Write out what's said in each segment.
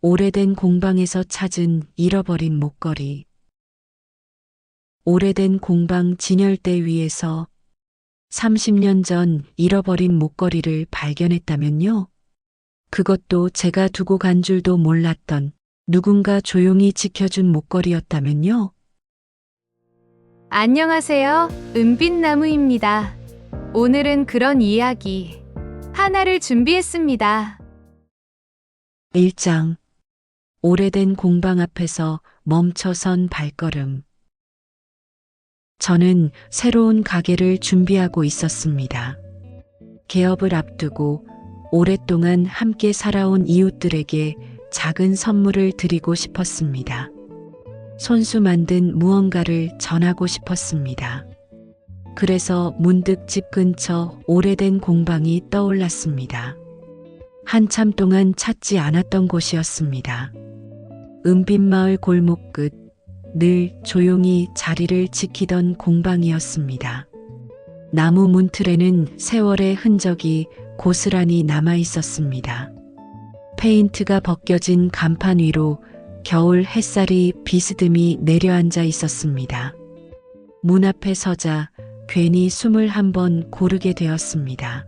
오래된 공방에서 찾은 잃어버린 목걸이. 오래된 공방 진열대 위에서 30년 전 잃어버린 목걸이를 발견했다면요? 그것도 제가 두고 간 줄도 몰랐던 누군가 조용히 지켜준 목걸이였다면요? 안녕하세요. 은빛나무입니다. 오늘은 그런 이야기 하나를 준비했습니다. 1장. 오래된 공방 앞에서 멈춰선 발걸음. 저는 새로운 가게를 준비하고 있었습니다. 개업을 앞두고 오랫동안 함께 살아온 이웃들에게 작은 선물을 드리고 싶었습니다. 손수 만든 무언가를 전하고 싶었습니다. 그래서 문득 집 근처 오래된 공방이 떠올랐습니다. 한참 동안 찾지 않았던 곳이었습니다. 은빛마을 골목 끝 늘 조용히 자리를 지키던 공방이었습니다. 나무 문틀에는 세월의 흔적이 고스란히 남아 있었습니다. 페인트가 벗겨진 간판 위로 겨울 햇살이 비스듬히 내려앉아 있었습니다. 문 앞에 서자 괜히 숨을 한번 고르게 되었습니다.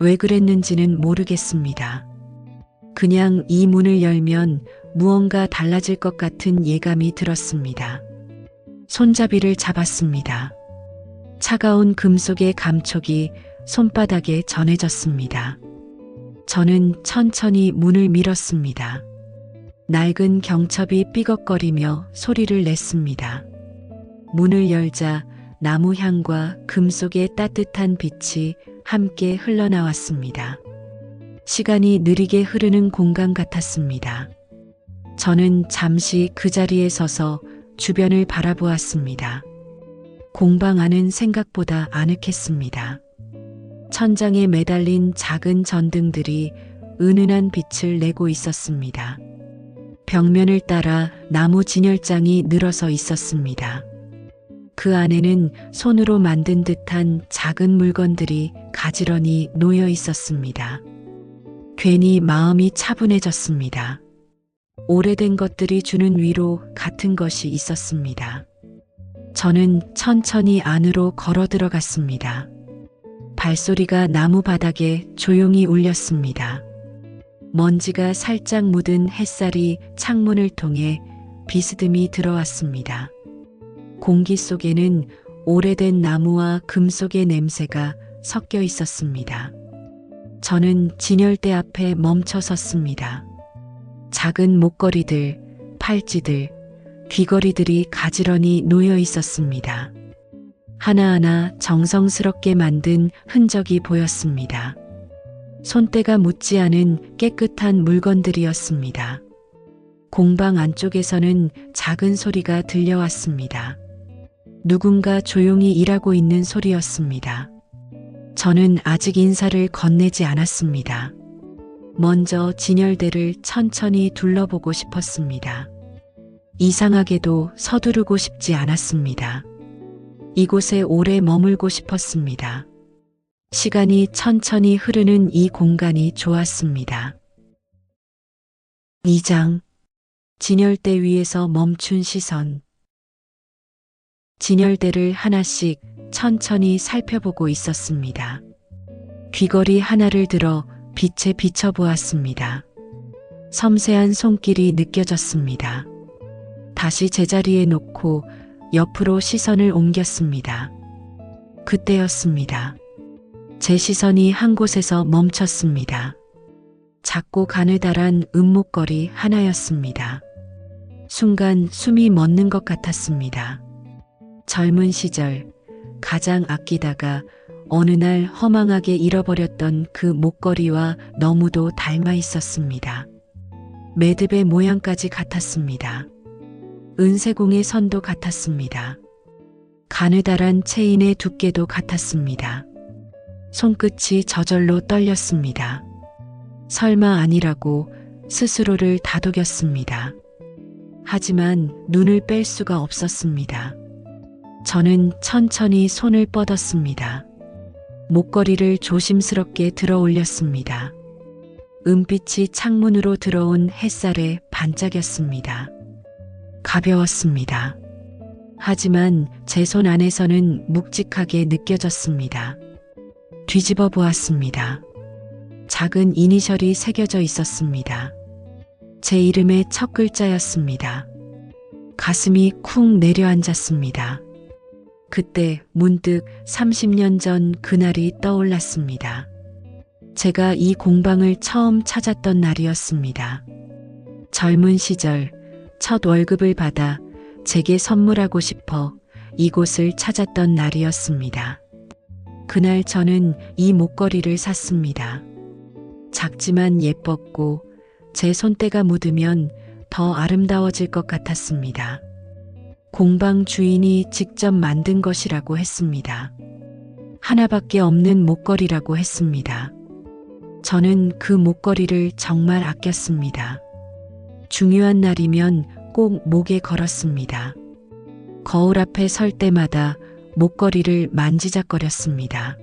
왜 그랬는지는 모르겠습니다. 그냥 이 문을 열면 무언가 달라질 것 같은 예감이 들었습니다. 손잡이를 잡았습니다. 차가운 금속의 감촉이 손바닥에 전해졌습니다. 저는 천천히 문을 밀었습니다. 낡은 경첩이 삐걱거리며 소리를 냈습니다. 문을 열자 나무 향과 금속의 따뜻한 빛이 함께 흘러나왔습니다. 시간이 느리게 흐르는 공간 같았습니다. 저는 잠시 그 자리에 서서 주변을 바라보았습니다. 공방 안은 생각보다 아늑했습니다. 천장에 매달린 작은 전등들이 은은한 빛을 내고 있었습니다. 벽면을 따라 나무 진열장이 늘어서 있었습니다. 그 안에는 손으로 만든 듯한 작은 물건들이 가지런히 놓여 있었습니다. 괜히 마음이 차분해졌습니다. 오래된 것들이 주는 위로 같은 것이 있었습니다. 저는 천천히 안으로 걸어 들어갔습니다. 발소리가 나무 바닥에 조용히 울렸습니다. 먼지가 살짝 묻은 햇살이 창문을 통해 비스듬히 들어왔습니다. 공기 속에는 오래된 나무와 금속의 냄새가 섞여 있었습니다. 저는 진열대 앞에 멈춰 섰습니다. 작은 목걸이들, 팔찌들, 귀걸이들이 가지런히 놓여 있었습니다. 하나하나 정성스럽게 만든 흔적이 보였습니다. 손때가 묻지 않은 깨끗한 물건들이었습니다. 공방 안쪽에서는 작은 소리가 들려왔습니다. 누군가 조용히 일하고 있는 소리였습니다. 저는 아직 인사를 건네지 않았습니다. 먼저 진열대를 천천히 둘러보고 싶었습니다. 이상하게도 서두르고 싶지 않았습니다. 이곳에 오래 머물고 싶었습니다. 시간이 천천히 흐르는 이 공간이 좋았습니다. 2장. 진열대 위에서 멈춘 시선. 진열대를 하나씩 천천히 살펴보고 있었습니다. 귀걸이 하나를 들어 빛에 비춰보았습니다. 섬세한 손길이 느껴졌습니다. 다시 제자리에 놓고 옆으로 시선을 옮겼습니다. 그때였습니다. 제 시선이 한 곳에서 멈췄습니다. 작고 가느다란 은목걸이 하나였습니다. 순간 숨이 멎는 것 같았습니다. 젊은 시절 가장 아끼다가 어느 날 허망하게 잃어버렸던 그 목걸이와 너무도 닮아 있었습니다. 매듭의 모양까지 같았습니다. 은세공의 선도 같았습니다. 가느다란 체인의 두께도 같았습니다. 손끝이 저절로 떨렸습니다. 설마 아니라고 스스로를 다독였습니다. 하지만 눈을 뺄 수가 없었습니다. 저는 천천히 손을 뻗었습니다. 목걸이를 조심스럽게 들어 올렸습니다. 은빛이 창문으로 들어온 햇살에 반짝였습니다. 가벼웠습니다. 하지만 제 손 안에서는 묵직하게 느껴졌습니다. 뒤집어 보았습니다. 작은 이니셜이 새겨져 있었습니다. 제 이름의 첫 글자였습니다. 가슴이 쿵 내려앉았습니다. 그때 문득 30년 전 그날이 떠올랐습니다. 제가 이 공방을 처음 찾았던 날이었습니다. 젊은 시절 첫 월급을 받아 제게 선물하고 싶어 이곳을 찾았던 날이었습니다. 그날 저는 이 목걸이를 샀습니다. 작지만 예뻤고 제 손때가 묻으면 더 아름다워질 것 같았습니다. 공방 주인이 직접 만든 것이라고 했습니다. 하나밖에 없는 목걸이라고 했습니다. 저는 그 목걸이를 정말 아꼈습니다. 중요한 날이면 꼭 목에 걸었습니다. 거울 앞에 설 때마다 목걸이를 만지작거렸습니다.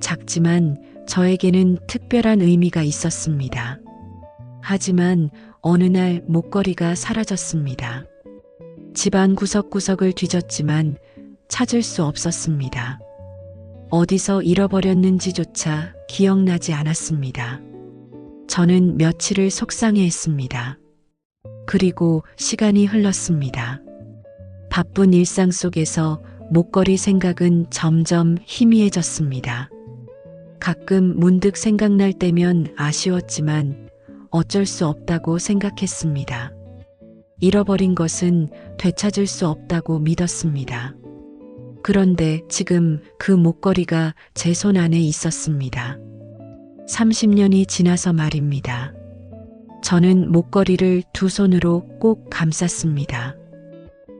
작지만 저에게는 특별한 의미가 있었습니다. 하지만 어느 날 목걸이가 사라졌습니다. 집안 구석구석을 뒤졌지만 찾을 수 없었습니다. 어디서 잃어버렸는지조차 기억나지 않았습니다. 저는 며칠을 속상해했습니다. 그리고 시간이 흘렀습니다. 바쁜 일상 속에서 목걸이 생각은 점점 희미해졌습니다. 가끔 문득 생각날 때면 아쉬웠지만 어쩔 수 없다고 생각했습니다. 잃어버린 것은 되찾을 수 없다고 믿었습니다. 그런데 지금 그 목걸이가 제 손 안에 있었습니다. 30년이 지나서 말입니다. 저는 목걸이를 두 손으로 꼭 감쌌습니다.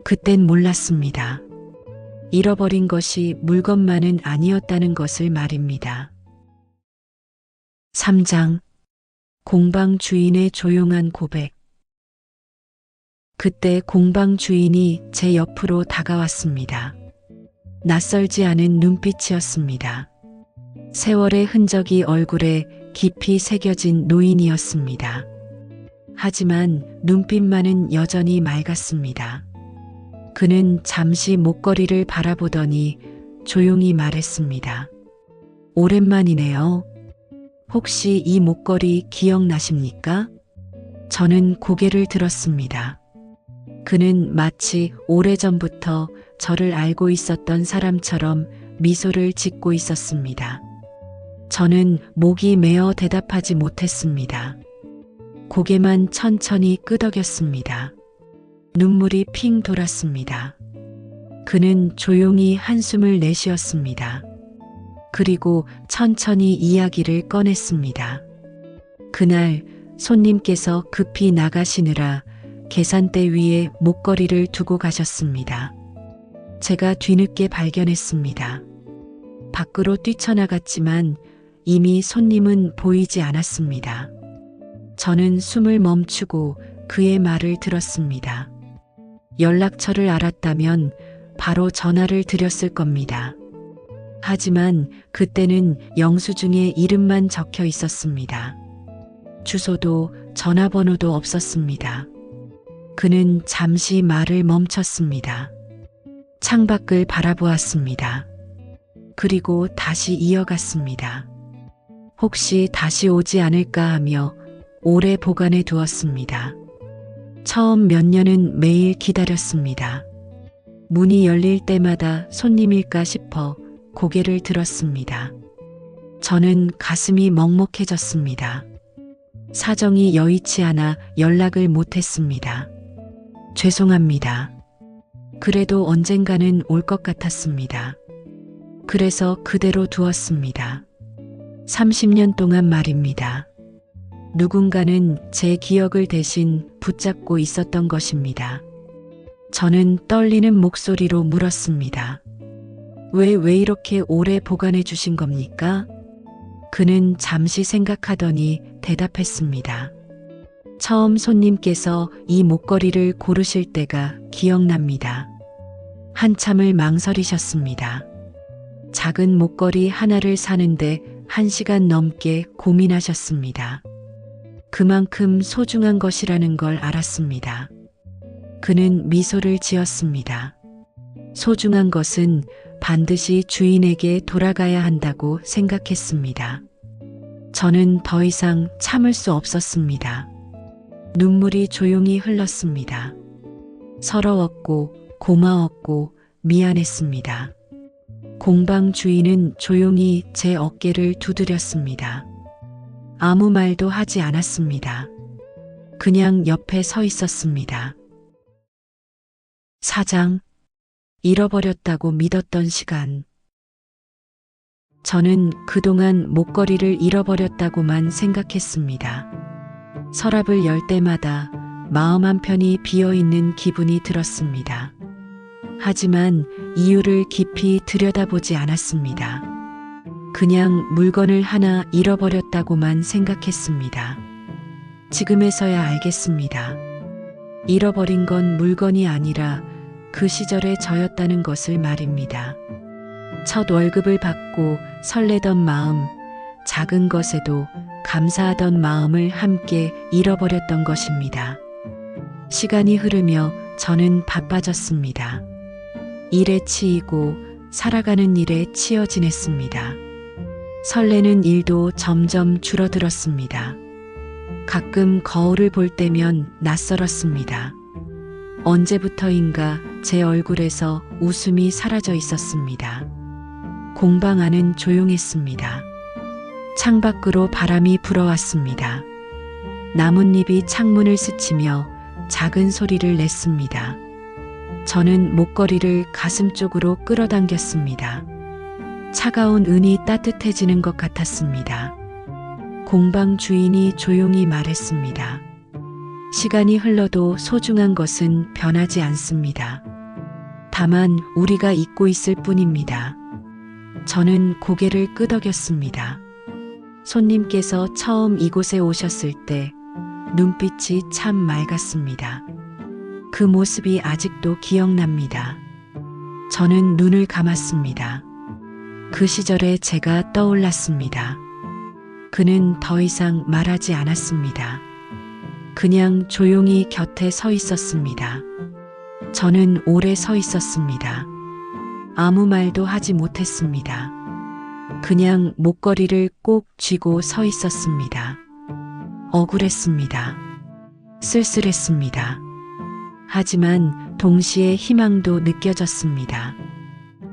그땐 몰랐습니다. 잃어버린 것이 물건만은 아니었다는 것을 말입니다. 3장 공방 주인의 조용한 고백. 그때 공방 주인이 제 옆으로 다가왔습니다. 낯설지 않은 눈빛이었습니다. 세월의 흔적이 얼굴에 깊이 새겨진 노인이었습니다. 하지만 눈빛만은 여전히 맑았습니다. 그는 잠시 목걸이를 바라보더니 조용히 말했습니다. 오랜만이네요. 혹시 이 목걸이 기억나십니까? 저는 고개를 들었습니다. 그는 마치 오래전부터 저를 알고 있었던 사람처럼 미소를 짓고 있었습니다. 저는 목이 메어 대답하지 못했습니다. 고개만 천천히 끄덕였습니다. 눈물이 핑 돌았습니다. 그는 조용히 한숨을 내쉬었습니다. 그리고 천천히 이야기를 꺼냈습니다. 그날 손님께서 급히 나가시느라 계산대 위에 목걸이를 두고 가셨습니다. 제가 뒤늦게 발견했습니다. 밖으로 뛰쳐나갔지만 이미 손님은 보이지 않았습니다. 저는 숨을 멈추고 그의 말을 들었습니다. 연락처를 알았다면 바로 전화를 드렸을 겁니다. 하지만 그때는 영수증에 이름만 적혀 있었습니다. 주소도 전화번호도 없었습니다. 그는 잠시 말을 멈췄습니다. 창밖을 바라보았습니다. 그리고 다시 이어갔습니다. 혹시 다시 오지 않을까 하며 오래 보관해 두었습니다. 처음 몇 년은 매일 기다렸습니다. 문이 열릴 때마다 손님일까 싶어 고개를 들었습니다. 저는 가슴이 먹먹해졌습니다. 사정이 여의치 않아 연락을 못했습니다. 죄송합니다. 그래도 언젠가는 올 것 같았습니다. 그래서 그대로 두었습니다. 30년 동안 말입니다. 누군가는 제 기억을 대신 붙잡고 있었던 것입니다. 저는 떨리는 목소리로 물었습니다. 왜 이렇게 오래 보관해 주신 겁니까? 그는 잠시 생각하더니 대답했습니다. 처음 손님께서 이 목걸이를 고르실 때가 기억납니다. 한참을 망설이셨습니다. 작은 목걸이 하나를 사는데 1시간 넘게 고민하셨습니다. 그만큼 소중한 것이라는 걸 알았습니다. 그는 미소를 지었습니다. 소중한 것은 반드시 주인에게 돌아가야 한다고 생각했습니다. 저는 더 이상 참을 수 없었습니다. 눈물이 조용히 흘렀습니다. 서러웠고 고마웠고 미안했습니다. 공방 주인은 조용히 제 어깨를 두드렸습니다. 아무 말도 하지 않았습니다. 그냥 옆에 서 있었습니다. 사장, 잃어버렸다고 믿었던 시간. 저는 그동안 목걸이를 잃어버렸다고만 생각했습니다. 서랍을 열 때마다 마음 한편이 비어있는 기분이 들었습니다. 하지만 이유를 깊이 들여다보지 않았습니다. 그냥 물건을 하나 잃어버렸다고만 생각했습니다. 지금에서야 알겠습니다. 잃어버린 건 물건이 아니라 그 시절의 저였다는 것을 말입니다. 첫 월급을 받고 설레던 마음, 작은 것에도 감사하던 마음을 함께 잃어버렸던 것입니다. 시간이 흐르며 저는 바빠졌습니다. 일에 치이고 살아가는 일에 치여 지냈습니다. 설레는 일도 점점 줄어들었습니다. 가끔 거울을 볼 때면 낯설었습니다. 언제부터인가 제 얼굴에서 웃음이 사라져 있었습니다. 공방 안은 조용했습니다. 창밖으로 바람이 불어왔습니다. 나뭇잎이 창문을 스치며 작은 소리를 냈습니다. 저는 목걸이를 가슴 쪽으로 끌어당겼습니다. 차가운 은이 따뜻해지는 것 같았습니다. 공방 주인이 조용히 말했습니다. 시간이 흘러도 소중한 것은 변하지 않습니다. 다만 우리가 잊고 있을 뿐입니다. 저는 고개를 끄덕였습니다. 손님께서 처음 이곳에 오셨을 때 눈빛이 참 맑았습니다. 그 모습이 아직도 기억납니다. 저는 눈을 감았습니다. 그 시절에 제가 떠올랐습니다. 그는 더 이상 말하지 않았습니다. 그냥 조용히 곁에 서 있었습니다. 저는 오래 서 있었습니다. 아무 말도 하지 못했습니다. 그냥 목걸이를 꼭 쥐고 서 있었습니다. 억울했습니다. 쓸쓸했습니다. 하지만 동시에 희망도 느껴졌습니다.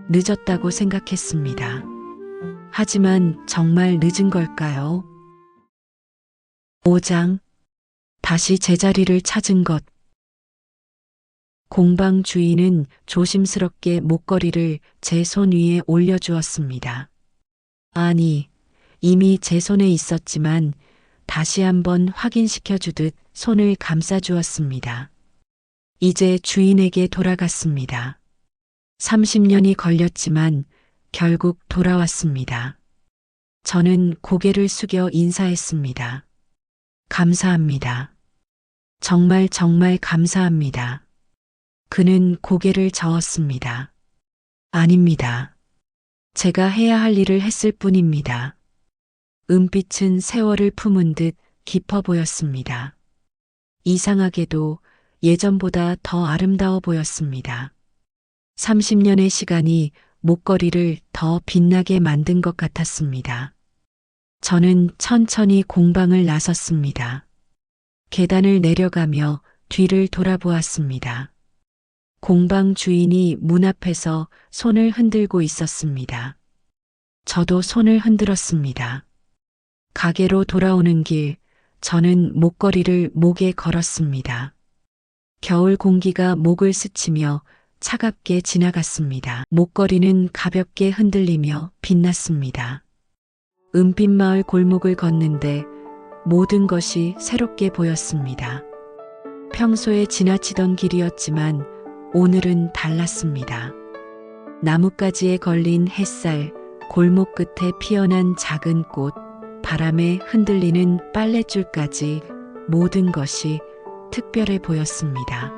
늦었다고 생각했습니다. 하지만 정말 늦은 걸까요? 5장. 다시 제자리를 찾은 것. 공방 주인은 조심스럽게 목걸이를 제 손 위에 올려주었습니다. 아니, 이미 제 손에 있었지만 다시 한번 확인시켜 주듯 손을 감싸주었습니다. 이제 주인에게 돌아갔습니다. 30년이 걸렸지만 결국 돌아왔습니다. 저는 고개를 숙여 인사했습니다. 감사합니다. 정말 감사합니다. 그는 고개를 저었습니다. 아닙니다. 제가 해야 할 일을 했을 뿐입니다. 은빛은 세월을 품은 듯 깊어 보였습니다. 이상하게도 예전보다 더 아름다워 보였습니다. 30년의 시간이 목걸이를 더 빛나게 만든 것 같았습니다. 저는 천천히 공방을 나섰습니다. 계단을 내려가며 뒤를 돌아보았습니다. 공방 주인이 문 앞에서 손을 흔들고 있었습니다. 저도 손을 흔들었습니다. 가게로 돌아오는 길, 저는 목걸이를 목에 걸었습니다. 겨울 공기가 목을 스치며 차갑게 지나갔습니다. 목걸이는 가볍게 흔들리며 빛났습니다. 은빛 마을 골목을 걷는데 모든 것이 새롭게 보였습니다. 평소에 지나치던 길이었지만 오늘은 달랐습니다. 나뭇가지에 걸린 햇살, 골목 끝에 피어난 작은 꽃, 바람에 흔들리는 빨랫줄까지 모든 것이 특별해 보였습니다.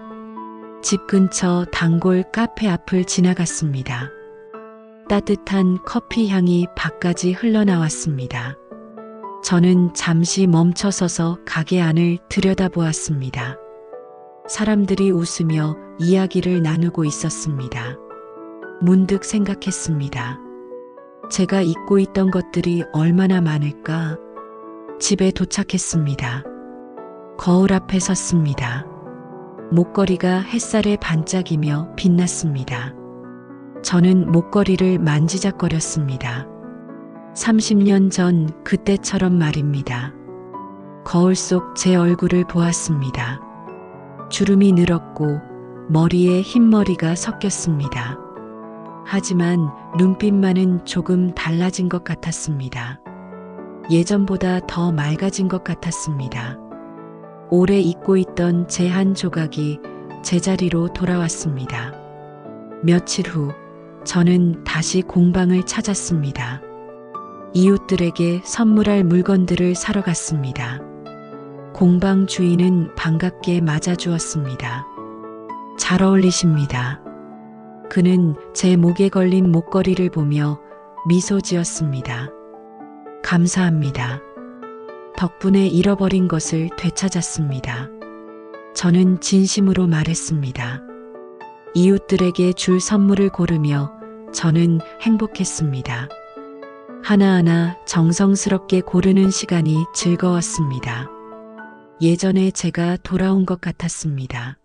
집 근처 단골 카페 앞을 따뜻한 커피 향이 밖까지 흘러나왔습니다. 저는 잠시 멈춰서서 가게 안을 들여다보았습니다. 사람들이 웃으며 이야기를 나누고 있었습니다. 문득 생각했습니다. 제가 잊고 있던 것들이 얼마나 많을까? 집에 도착했습니다. 거울 앞에 섰습니다. 목걸이가 햇살에 반짝이며 빛났습니다. 저는 목걸이를 만지작거렸습니다. 30년 전 그때처럼 말입니다. 거울 속 제 얼굴을 보았습니다. 주름이 늘었고 머리에 흰머리가 섞였습니다. 하지만 눈빛만은 조금 달라진 것 같았습니다. 예전보다 더 맑아진 것 같았습니다. 오래 잊고 있던 제 한 조각이 제자리로 돌아왔습니다. 며칠 후 저는 다시 공방을 찾았습니다. 이웃들에게 선물할 물건들을 사러 갔습니다. 공방 주인은 반갑게 맞아주었습니다. 잘 어울리십니다. 그는 제 목에 걸린 목걸이를 보며 미소 지었습니다. 감사합니다. 덕분에 잃어버린 것을 되찾았습니다. 저는 진심으로 말했습니다. 이웃들에게 줄 선물을 고르며 저는 행복했습니다. 하나하나 정성스럽게 고르는 시간이 즐거웠습니다. 예전에 제가 돌아온 것 같았습니다.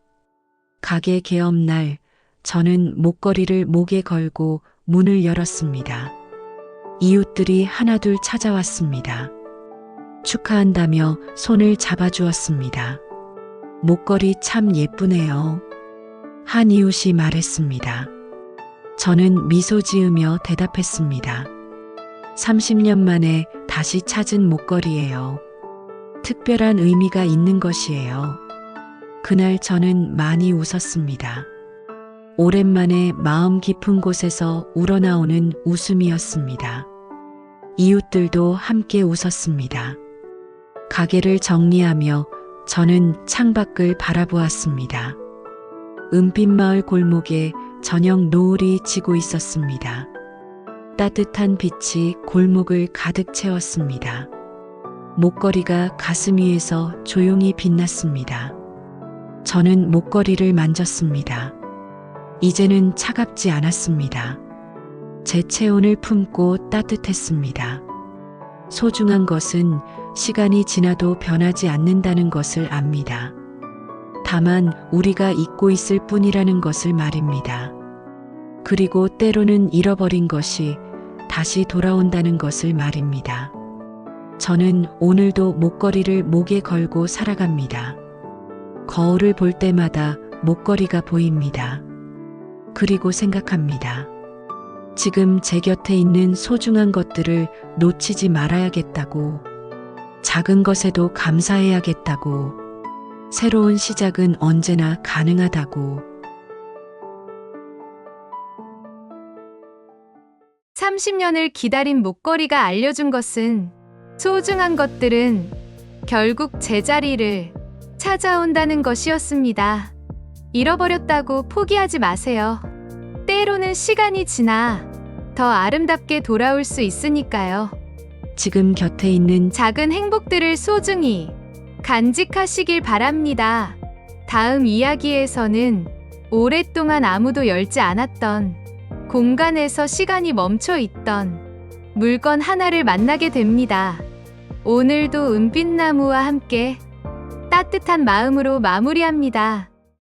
가게 개업날 저는 목걸이를 목에 걸고 문을 열었습니다. 이웃들이 하나둘 찾아왔습니다. 축하한다며 손을 잡아주었습니다. 목걸이 참 예쁘네요. 한 이웃이 말했습니다. 저는 미소 지으며 대답했습니다. 30년 만에 다시 찾은 목걸이예요. 특별한 의미가 있는 것이에요. 그날 저는 많이 웃었습니다. 오랜만에 마음 깊은 곳에서 우러나오는 웃음이었습니다. 이웃들도 함께 웃었습니다. 가게를 정리하며 저는 창밖을 바라보았습니다. 은빛마을 골목에 저녁 노을이 지고 있었습니다. 따뜻한 빛이 골목을 가득 채웠습니다. 목걸이가 가슴 위에서 조용히 빛났습니다. 저는 목걸이를 만졌습니다. 이제는 차갑지 않았습니다. 제 체온을 품고 따뜻했습니다. 소중한 것은 시간이 지나도 변하지 않는다는 것을 압니다. 다만 우리가 잊고 있을 뿐이라는 것을 말입니다. 그리고 때로는 잃어버린 것이 다시 돌아온다는 것을 말입니다. 저는 오늘도 목걸이를 목에 걸고 살아갑니다. 거울을 볼 때마다 목걸이가 보입니다. 그리고 생각합니다. 지금 제 곁에 있는 소중한 것들을 놓치지 말아야겠다고, 작은 것에도 감사해야겠다고, 새로운 시작은 언제나 가능하다고. 30년을 기다린 목걸이가 알려준 것은 소중한 것들은 결국 제자리를 찾아온다는 것이었습니다. 잃어버렸다고 포기하지 마세요. 때로는 시간이 지나 더 아름답게 돌아올 수 있으니까요. 지금 곁에 있는 작은 행복들을 소중히 간직하시길 바랍니다. 다음 이야기에서는 오랫동안 아무도 열지 않았던 공간에서 시간이 멈춰 있던 물건 하나를 만나게 됩니다. 오늘도 은빛나무와 함께 따뜻한 마음으로 마무리합니다.